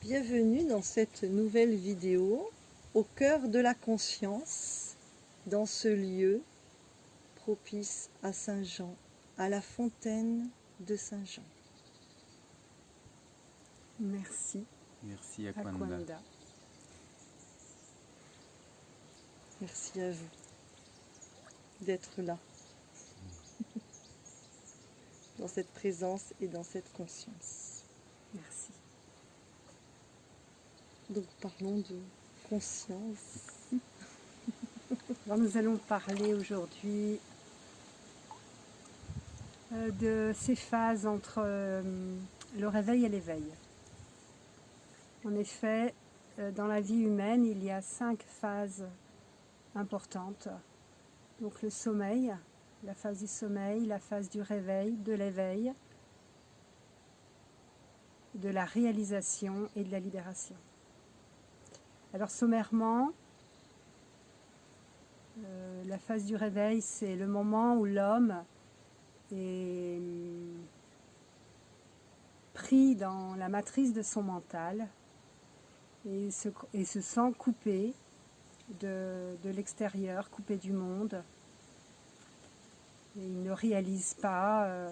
Bienvenue dans cette nouvelle vidéo au cœur de la conscience, dans ce lieu propice à Saint-Jean, à la fontaine de Saint-Jean. Merci. Merci Akwanda. Akwanda. Merci à vous d'être là, dans cette présence et dans cette conscience. Merci. Donc parlons de conscience. Alors nous allons parler aujourd'hui de ces phases entre le réveil et l'éveil. En effet, dans la vie humaine, il y a 5 phases importantes. Donc le sommeil, la phase du sommeil, la phase du réveil, de l'éveil, de la réalisation et de la libération. Alors sommairement, la phase du réveil, c'est le moment où l'homme est pris dans la matrice de son mental et se sent coupé de l'extérieur, coupé du monde. Et il ne réalise pas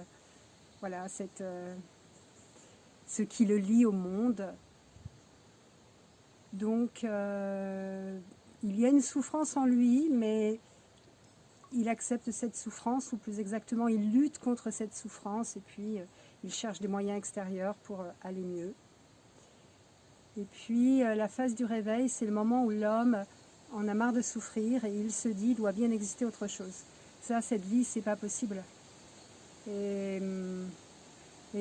ce qui le lie au monde. Donc, il y a une souffrance en lui, mais il accepte cette souffrance, ou plus exactement, il lutte contre cette souffrance, et puis il cherche des moyens extérieurs pour aller mieux. Et puis, la phase du réveil, c'est le moment où l'homme en a marre de souffrir, et il se dit, il doit bien exister autre chose. Ça, cette vie, c'est pas possible. Et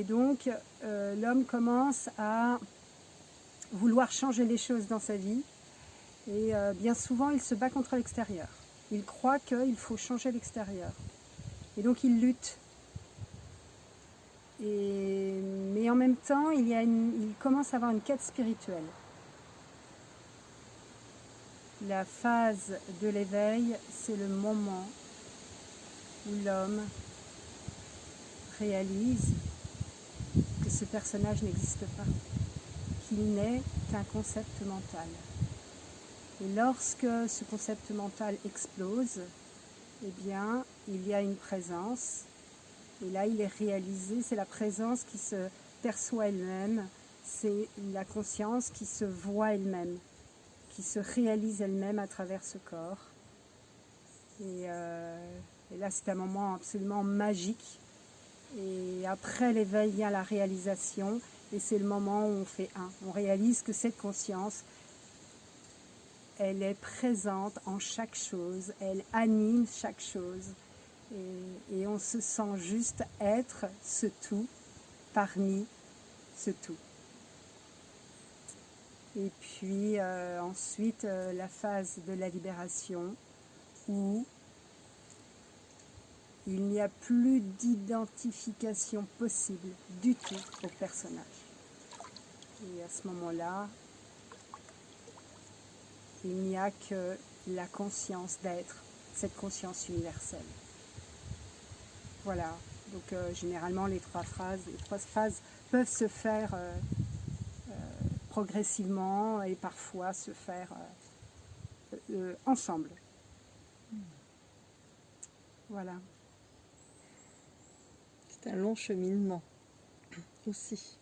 donc, l'homme commence à vouloir changer les choses dans sa vie. Et bien souvent, il se bat contre l'extérieur. Il croit qu'il faut changer l'extérieur. Et donc, il lutte. Mais en même temps, il commence à avoir une quête spirituelle. La phase de l'éveil, c'est le moment où l'homme réalise que ce personnage n'existe pas, qu'il n'est qu'un concept mental. Et lorsque ce concept mental explose, eh bien, il y a une présence, et là, il est réalisé, c'est la présence qui se perçoit elle-même, c'est la conscience qui se voit elle-même, qui se réalise elle-même à travers ce corps. Et là, c'est un moment absolument magique. Et après l'éveil vient la réalisation, et c'est le moment où on fait un. On réalise que cette conscience, elle est présente en chaque chose, elle anime chaque chose, et on se sent juste être ce tout parmi ce tout. Et puis ensuite la phase de la libération où il n'y a plus d'identification possible du tout au personnage. Et à ce moment-là, il n'y a que la conscience d'être, cette conscience universelle. Voilà, donc généralement les trois phases peuvent se faire progressivement et parfois se faire ensemble. Voilà. C'est un long cheminement aussi.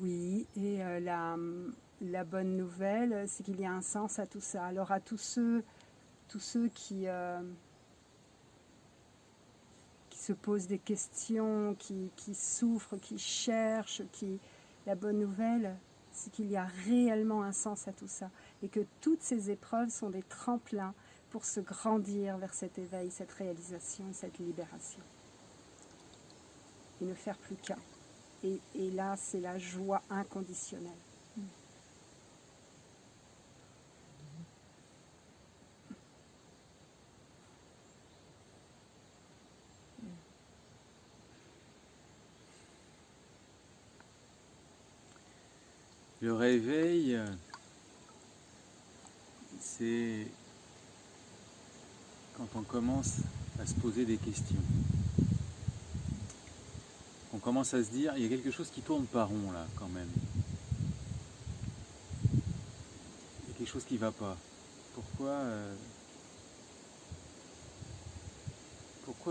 Oui, et la bonne nouvelle, c'est qu'il y a un sens à tout ça. Alors à tous ceux qui se posent des questions, qui souffrent, qui cherchent, la bonne nouvelle, c'est qu'il y a réellement un sens à tout ça. Et que toutes ces épreuves sont des tremplins pour se grandir vers cet éveil, cette réalisation, cette libération. Et ne faire plus qu'un. Et là, c'est la joie inconditionnelle. Le réveil, c'est quand on commence à se poser des questions. on commence à se dire, il y a quelque chose qui tourne pas rond là quand même. Il y a quelque chose qui ne va pas. Pourquoi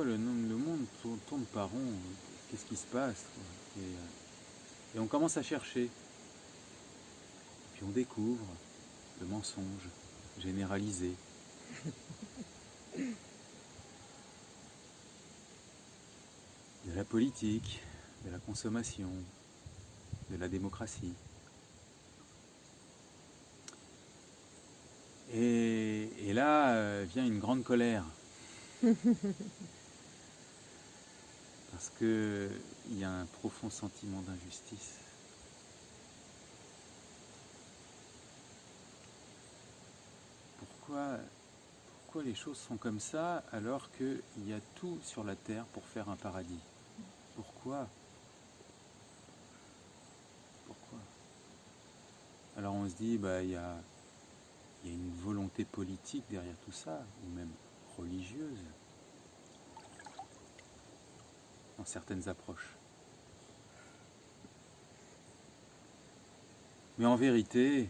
le monde tourne pas rond? Qu'est-ce qui se passe, quoi? Et on commence à chercher. Puis on découvre le mensonge généralisé. De la politique, de la consommation, de la démocratie. Et là vient une grande colère. Parce qu'il y a un profond sentiment d'injustice. Pourquoi les choses sont comme ça alors qu'il y a tout sur la terre pour faire un paradis? Pourquoi? Alors on se dit, il y a une volonté politique derrière tout ça, ou même religieuse, dans certaines approches. Mais en vérité,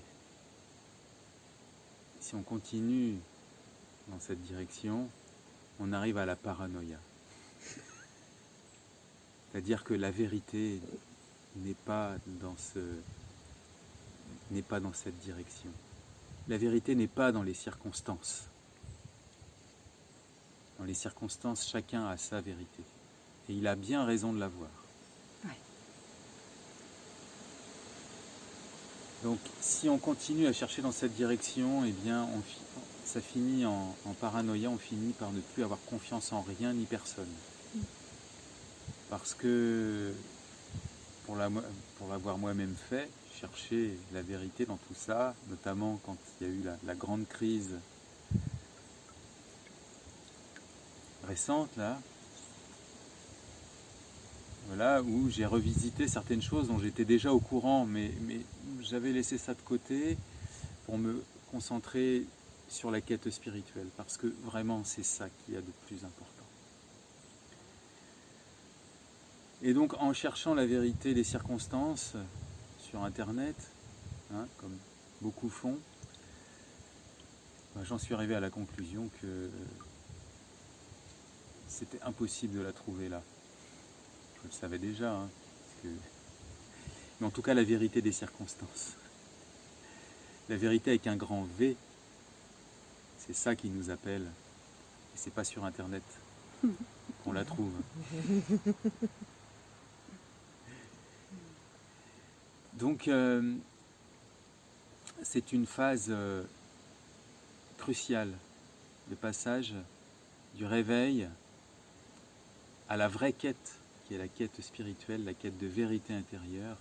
si on continue dans cette direction, on arrive à la paranoïa. C'est-à-dire que la vérité n'est pas dans cette direction. La vérité n'est pas dans les circonstances. Dans les circonstances, chacun a sa vérité. Et il a bien raison de l'avoir. Ouais. Donc, si on continue à chercher dans cette direction, eh bien, ça finit en paranoïa, on finit par ne plus avoir confiance en rien ni personne. Parce que, pour l'avoir moi-même fait, chercher la vérité dans tout ça, notamment quand il y a eu la grande crise récente, là, voilà, où j'ai revisité certaines choses dont j'étais déjà au courant, mais j'avais laissé ça de côté pour me concentrer sur la quête spirituelle, parce que vraiment c'est ça qu'il y a de plus important. Et donc en cherchant la vérité des circonstances sur Internet, comme beaucoup font, j'en suis arrivé à la conclusion que c'était impossible de la trouver là. Je le savais déjà, mais en tout cas la vérité des circonstances. La vérité avec un grand V, c'est ça qui nous appelle. Et c'est pas sur Internet qu'on la trouve. Donc c'est une phase cruciale, le passage du réveil à la vraie quête, qui est la quête spirituelle, la quête de vérité intérieure,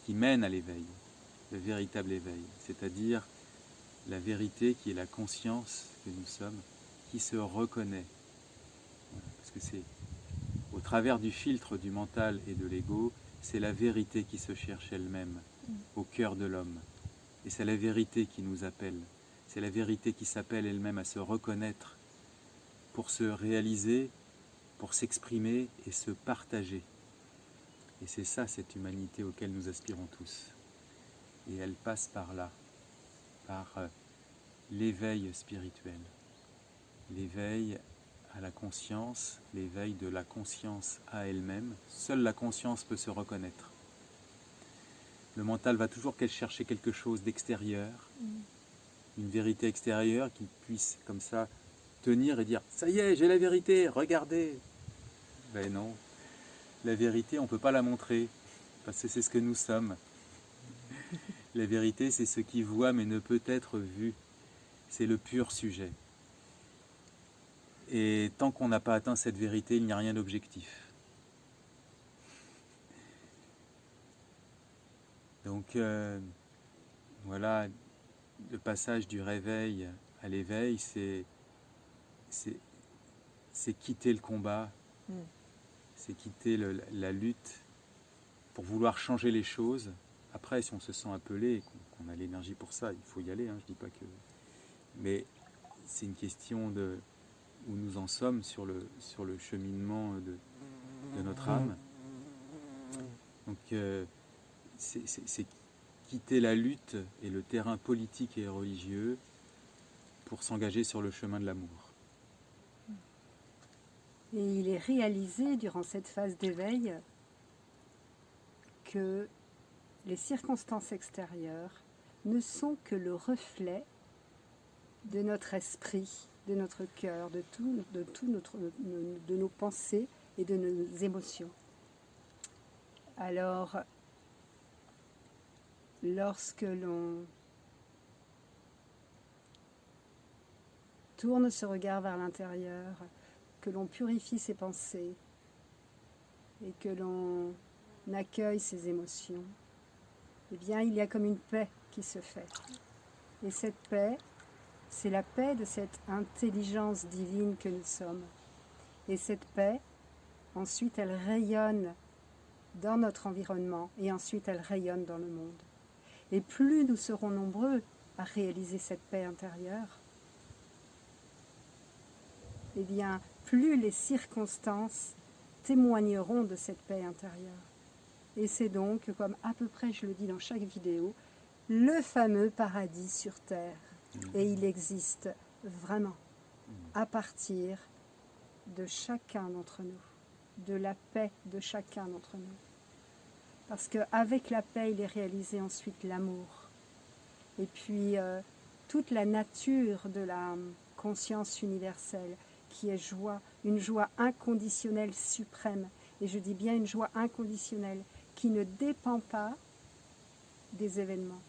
qui mène à l'éveil, le véritable éveil, c'est-à-dire la vérité qui est la conscience que nous sommes, qui se reconnaît. Voilà, parce que c'est au travers du filtre du mental et de l'ego, c'est la vérité qui se cherche elle-même au cœur de l'homme. Et c'est la vérité qui nous appelle. C'est la vérité qui s'appelle elle-même à se reconnaître pour se réaliser, pour s'exprimer et se partager. Et c'est ça, cette humanité auquel nous aspirons tous. Et elle passe par là, par l'éveil spirituel, l'éveil à la conscience, l'éveil de la conscience à elle-même. Seule la conscience peut se reconnaître. Le mental va toujours chercher quelque chose d'extérieur, une vérité extérieure qui puisse comme ça tenir et dire « ça y est, j'ai la vérité, regardez !» Ben non, la vérité, on ne peut pas la montrer, parce que c'est ce que nous sommes. La vérité, c'est ce qui voit mais ne peut être vu. C'est le pur sujet. Et tant qu'on n'a pas atteint cette vérité, il n'y a rien d'objectif. Donc voilà, le passage du réveil à l'éveil, c'est quitter le combat, c'est quitter la lutte pour vouloir changer les choses. Après, si on se sent appelé, qu'on a l'énergie pour ça, il faut y aller, je dis pas que... Mais c'est une question de où nous en sommes sur le cheminement de notre âme. Donc c'est quitter la lutte et le terrain politique et religieux pour s'engager sur le chemin de l'amour. Et il est réalisé durant cette phase d'éveil que les circonstances extérieures ne sont que le reflet de notre esprit, de notre cœur, de nos pensées et de nos émotions. Alors, lorsque l'on tourne ce regard vers l'intérieur, que l'on purifie ses pensées et que l'on accueille ses émotions, eh bien, il y a comme une paix qui se fait. Et cette paix, c'est la paix de cette intelligence divine que nous sommes. Et cette paix, ensuite, elle rayonne dans notre environnement et ensuite, elle rayonne dans le monde. Et plus nous serons nombreux à réaliser cette paix intérieure, eh bien, plus les circonstances témoigneront de cette paix intérieure. Et c'est donc, comme à peu près je le dis dans chaque vidéo, le fameux paradis sur terre. Et il existe vraiment à partir de chacun d'entre nous, de la paix de chacun d'entre nous. Parce qu'avec la paix, il est réalisé ensuite l'amour. Et puis, toute la nature de la conscience universelle, qui est joie, une joie inconditionnelle suprême. Et je dis bien une joie inconditionnelle qui ne dépend pas des événements.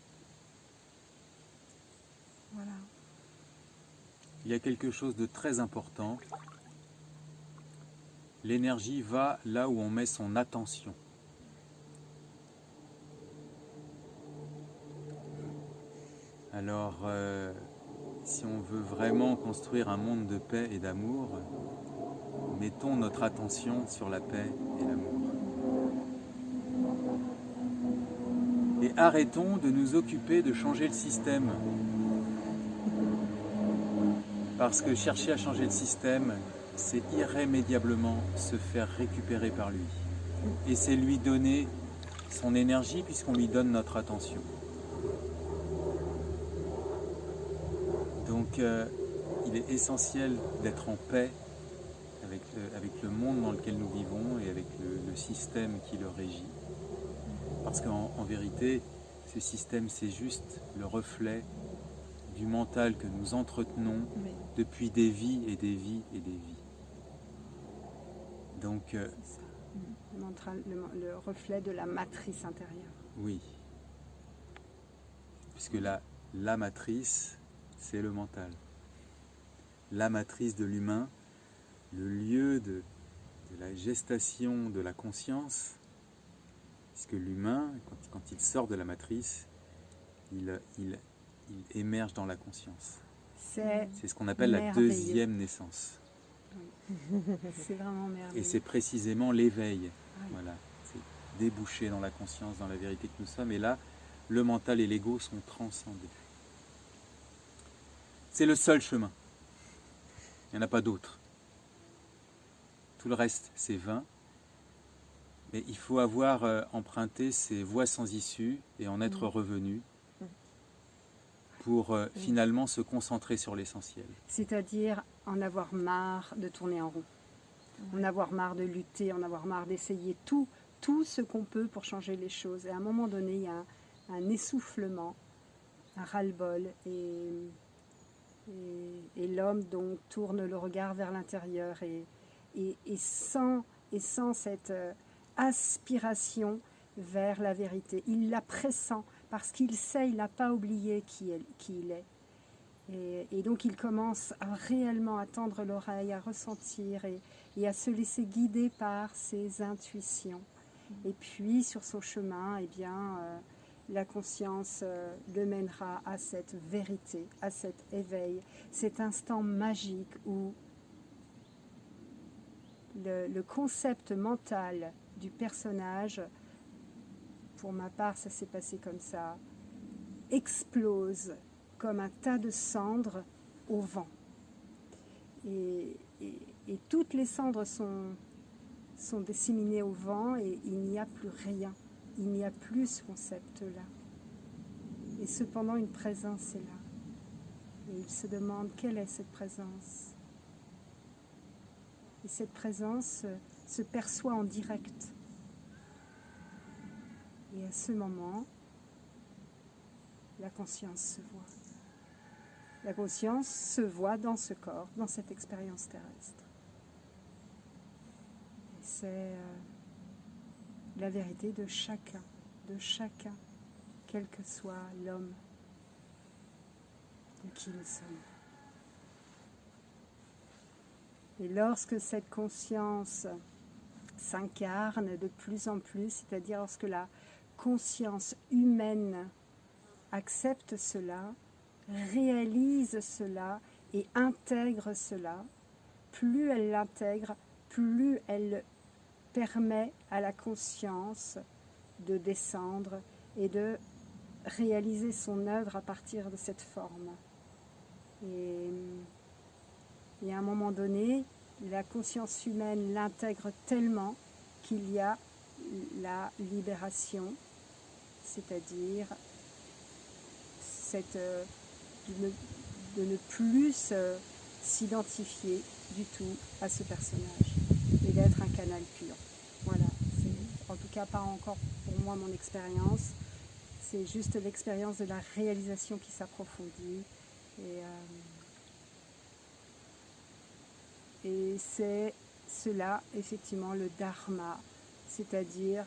Voilà. Il y a quelque chose de très important. L'énergie va là où on met son attention. Alors, si on veut vraiment construire un monde de paix et d'amour, mettons notre attention sur la paix et l'amour. Et arrêtons de nous occuper de changer le système. Parce que chercher à changer le système, c'est irrémédiablement se faire récupérer par lui. Et c'est lui donner son énergie puisqu'on lui donne notre attention. Donc il est essentiel d'être en paix avec le monde dans lequel nous vivons et avec le système qui le régit. Parce qu'en vérité, ce système, c'est juste le reflet du mental que nous entretenons depuis des vies et des vies et des vies. Donc, le reflet de la matrice intérieure. Oui. Puisque la matrice, c'est le mental. La matrice de l'humain, le lieu de la gestation de la conscience, puisque l'humain, quand il sort de la matrice, il émerge dans la conscience. C'est ce qu'on appelle la deuxième naissance. Oui. C'est vraiment merveilleux. Et c'est précisément l'éveil. Oui. Voilà. C'est déboucher dans la conscience, dans la vérité que nous sommes. Et là, le mental et l'ego sont transcendés. C'est le seul chemin. Il n'y en a pas d'autre. Tout le reste, c'est vain. Mais il faut avoir emprunté ces voies sans issue et en être revenu pour finalement se concentrer sur l'essentiel. C'est-à-dire en avoir marre de tourner en rond, en avoir marre de lutter, en avoir marre d'essayer tout ce qu'on peut pour changer les choses. Et à un moment donné, il y a un essoufflement, un ras-le-bol, et l'homme donc tourne le regard vers l'intérieur et sans cette aspiration vers la vérité. Il la pressent parce qu'il sait, il n'a pas oublié qui il est. Et donc il commence à réellement à tendre l'oreille, à ressentir et à se laisser guider par ses intuitions. Et puis sur son chemin, eh bien, la conscience le mènera à cette vérité, à cet éveil, cet instant magique où le concept mental du personnage, pour ma part ça s'est passé comme ça, explose comme un tas de cendres au vent. Et toutes les cendres sont disséminées au vent et il n'y a plus rien. il n'y a plus ce concept-là. Et cependant, une présence est là. Et il se demande quelle est cette présence. Et cette présence se perçoit en direct. Et à ce moment, la conscience se voit. La conscience se voit dans ce corps, dans cette expérience terrestre. Et c'est la vérité de chacun, quel que soit l'homme de qui nous sommes. Et lorsque cette conscience s'incarne de plus en plus, c'est-à-dire lorsque la conscience humaine accepte cela, réalise cela et intègre cela, plus elle l'intègre, plus elle permet à la conscience de descendre et de réaliser son œuvre à partir de cette forme. Et à un moment donné, la conscience humaine l'intègre tellement qu'il y a la libération, c'est-à-dire de ne plus s'identifier du tout à ce personnage et d'être un canal pur. Voilà, c'est en tout cas pas encore pour moi mon expérience, c'est juste l'expérience de la réalisation qui s'approfondit et c'est cela effectivement le dharma, c'est-à-dire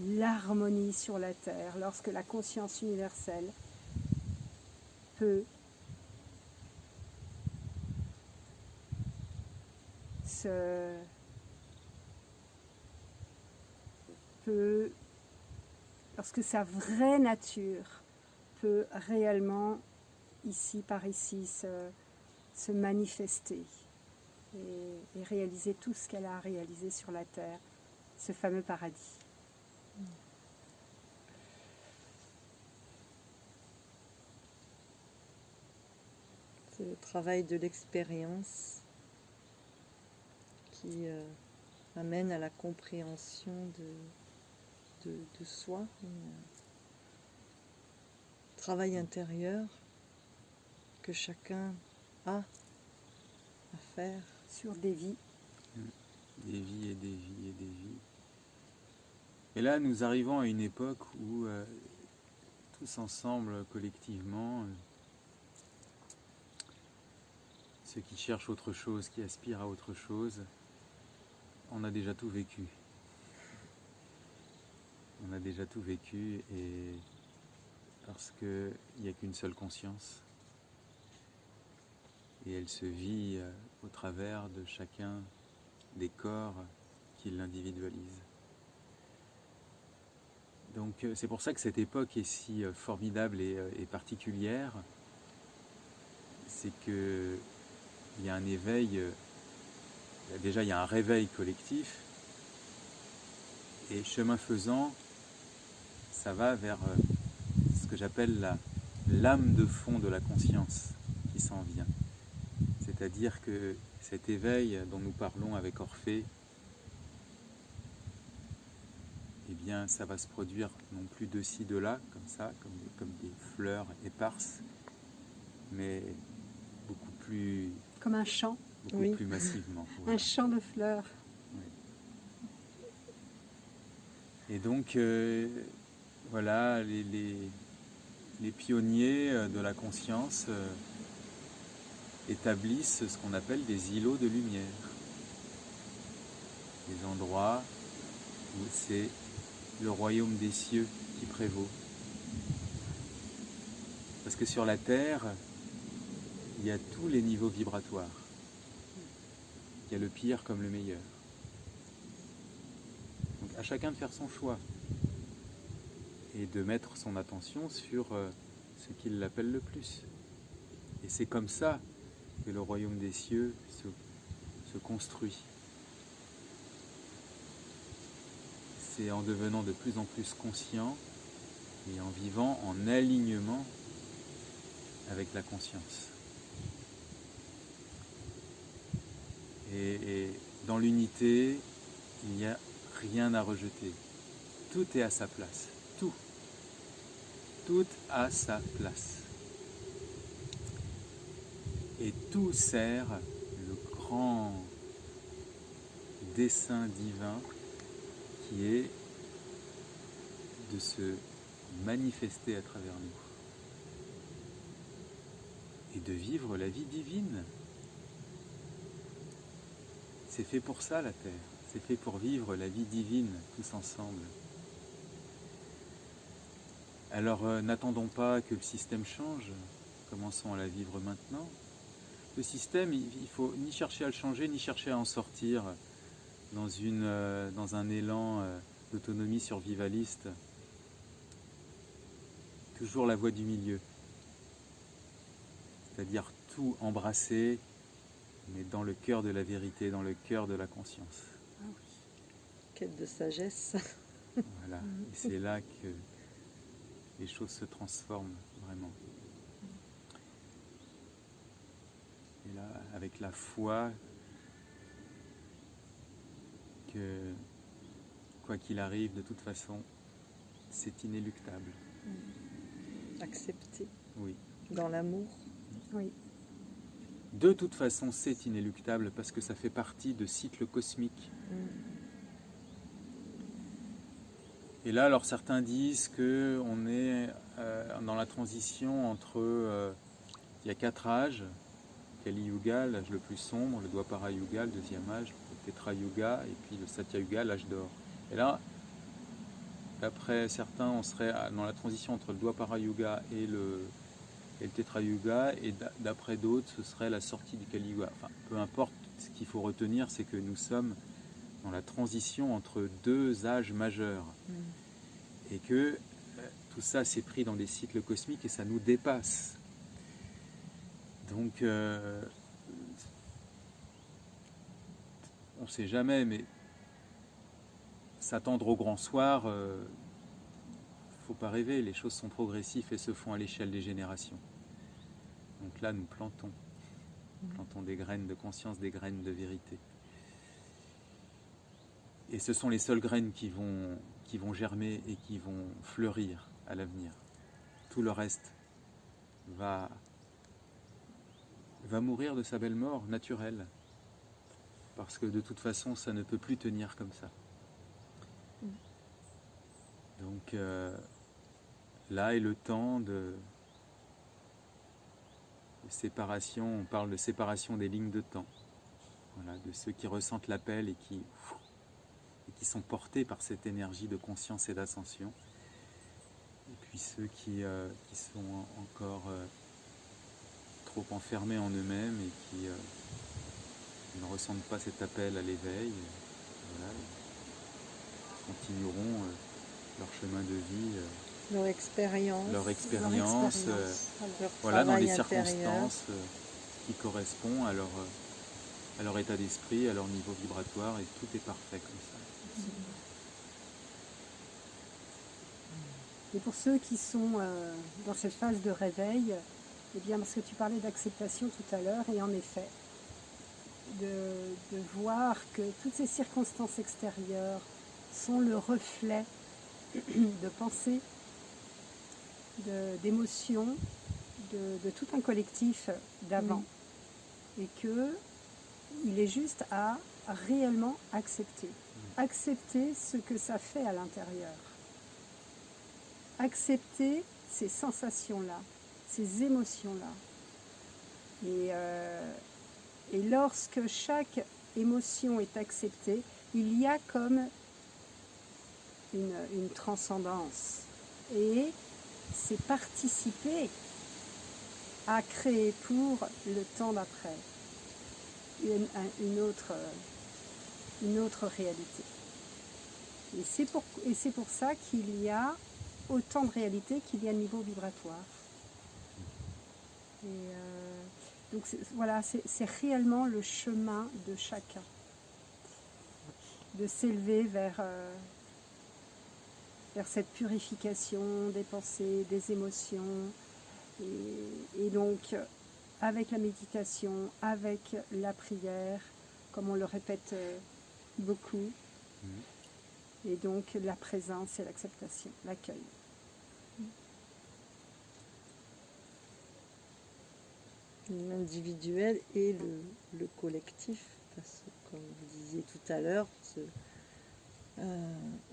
l'harmonie sur la terre, lorsque la conscience universelle peut lorsque sa vraie nature peut réellement ici par ici se manifester et réaliser tout ce qu'elle a réalisé sur la terre, ce fameux paradis. C'est le travail de l'expérience qui amène à la compréhension de soi, un travail intérieur que chacun a à faire. Sur des vies. Des vies et des vies et des vies. Et là, nous arrivons à une époque où tous ensemble, collectivement, ceux qui cherchent autre chose, qui aspirent à autre chose, on a déjà tout vécu. On a déjà tout vécu et parce qu'il n'y a qu'une seule conscience et elle se vit au travers de chacun des corps qui l'individualisent. Donc c'est pour ça que cette époque est si formidable et particulière, c'est qu'il y a un éveil, déjà il y a un réveil collectif et chemin faisant, ça va vers ce que j'appelle l'âme de fond de la conscience qui s'en vient. C'est-à-dire que cet éveil dont nous parlons avec Orphée, eh bien, ça va se produire non plus de ci, de là, comme ça, comme des fleurs éparses, mais beaucoup plus... Comme un champ. Oui. Plus massivement. Voilà. Un champ de fleurs. Oui. Et donc, voilà, les pionniers de la conscience établissent ce qu'on appelle des îlots de lumière. Des endroits où c'est le royaume des cieux qui prévaut. Parce que sur la terre, il y a tous les niveaux vibratoires. Il y a le pire comme le meilleur. Donc à chacun de faire son choix et de mettre son attention sur ce qu'il l'appelle le plus. Et c'est comme ça que le royaume des cieux se construit. C'est en devenant de plus en plus conscient et en vivant en alignement avec la conscience. Et dans l'unité, il n'y a rien à rejeter. tout est à sa place. Tout. Tout à sa place. Et tout sert le grand dessein divin qui est de se manifester à travers nous et de vivre la vie divine. C'est fait pour ça la Terre, c'est fait pour vivre la vie divine tous ensemble. Alors n'attendons pas que le système change, commençons à la vivre maintenant. Le système, il ne faut ni chercher à le changer, ni chercher à en sortir dans un élan d'autonomie survivaliste. Toujours la voie du milieu. C'est-à-dire tout embrasser, mais dans le cœur de la vérité, dans le cœur de la conscience. Ah oui. Quête de sagesse. Voilà. Et c'est là que les choses se transforment vraiment. Et là, avec la foi que, quoi qu'il arrive, de toute façon, c'est inéluctable. Accepter. Oui. Dans l'amour. Oui. De toute façon, c'est inéluctable parce que ça fait partie de cycles cosmiques. Et là, alors certains disent qu'on est dans la transition entre... il y a 4 âges. Kali Yuga, l'âge le plus sombre, le Dwapara Yuga, le deuxième âge, le Tetra Yuga, et puis le Satya Yuga, l'âge d'or. Et là, d'après certains, on serait dans la transition entre le Dwapara Yuga et le Tetra Yuga, et d'après d'autres, ce serait la sortie du Kali Yuga. Enfin, peu importe, ce qu'il faut retenir, c'est que nous sommes dans la transition entre 2 âges majeurs. Et que tout ça s'est pris dans des cycles cosmiques et ça nous dépasse. Donc, on ne sait jamais, mais s'attendre au grand soir, faut pas rêver, les choses sont progressives et se font à l'échelle des générations. Donc là, nous plantons des graines de conscience, des graines de vérité. Et ce sont les seules graines qui vont germer et qui vont fleurir à l'avenir. Tout le reste va mourir de sa belle mort naturelle. Parce que de toute façon, ça ne peut plus tenir comme ça. Donc là est le temps de séparation, on parle de séparation des lignes de temps. Voilà, de ceux qui ressentent l'appel et qui sont portés par cette énergie de conscience et d'ascension. Et puis ceux qui sont encore trop enfermés en eux-mêmes et qui ne ressentent pas cet appel à l'éveil, voilà, continueront leur chemin de vie, leur expérience, voilà, dans les intérieur. circonstances qui correspondent à leur état d'esprit, à leur niveau vibratoire, et tout est parfait comme ça. Et pour ceux qui sont dans cette phase de réveil, eh bien, parce que tu parlais d'acceptation tout à l'heure, et en effet, de voir que toutes ces circonstances extérieures sont le reflet de pensées, d'émotions, de tout un collectif d'avant. Et qu'il est juste à réellement accepter. Accepter ce que ça fait à l'intérieur. Accepter ces sensations-là, ces émotions-là. Et lorsque chaque émotion est acceptée, il y a comme une transcendance. Et c'est participer à créer pour le temps d'après une autre réalité. Et c'est pour ça qu'il y a autant de réalités qu'il y a de niveau vibratoire. Et donc voilà, c'est réellement le chemin de chacun, de s'élever vers cette purification des pensées, des émotions, et donc avec la méditation, avec la prière, comme on le répète beaucoup, Et donc la présence et l'acceptation, l'accueil. L'individuel et le collectif, parce que, comme vous disiez tout à l'heure,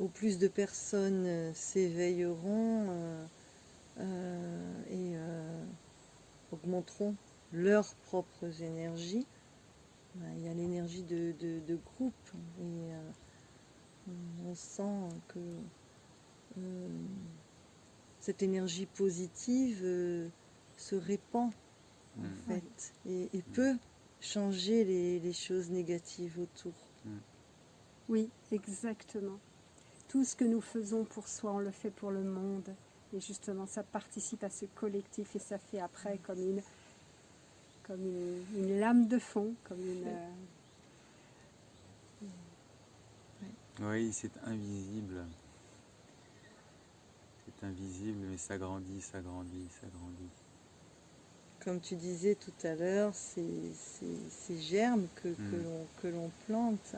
au plus de personnes s'éveilleront et augmenteront leurs propres énergies, il y a l'énergie de groupe et on sent que cette énergie positive se répand en fait et peut changer les choses négatives autour. Oui, exactement. Tout ce que nous faisons pour soi, on le fait pour le monde. Et justement, ça participe à ce collectif et ça fait après comme une lame de fond, comme une... Oui, c'est invisible. C'est invisible, mais ça grandit, ça grandit, ça grandit. Comme tu disais tout à l'heure, ces germes que l'on plante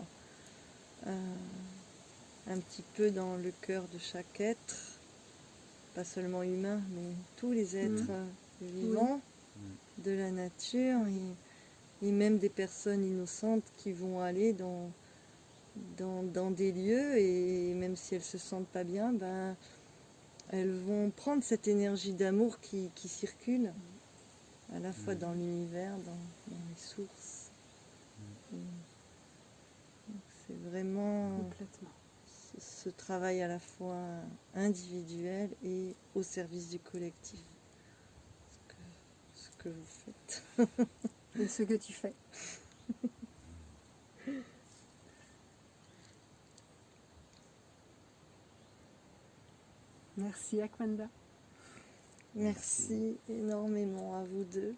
un petit peu dans le cœur de chaque être, pas seulement humain, mais tous les êtres vivants de la nature et même des personnes innocentes qui vont aller dans des lieux et même si elles se sentent pas bien, ben, elles vont prendre cette énergie d'amour qui circule à la fois dans l'univers, dans les sources. C'est vraiment Complètement. ce travail à la fois individuel et au service du collectif. Ce que vous faites. Et ce que tu fais. Merci Akwenda. Merci énormément à vous deux.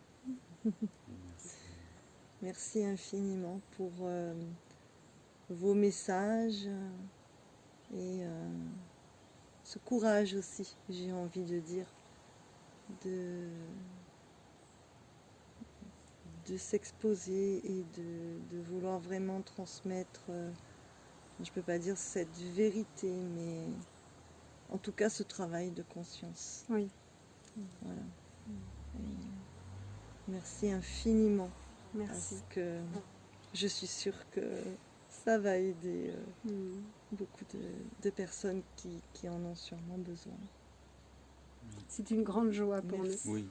Merci infiniment pour vos messages et ce courage aussi, j'ai envie de dire, de s'exposer et de vouloir vraiment transmettre, je ne peux pas dire cette vérité, mais en tout cas ce travail de conscience. Oui. Voilà. Et merci infiniment. Merci. Parce que je suis sûre que ça va aider beaucoup de personnes qui en ont sûrement besoin. C'est une grande joie pour Merci. nous. Oui.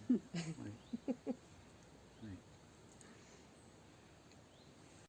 Oui.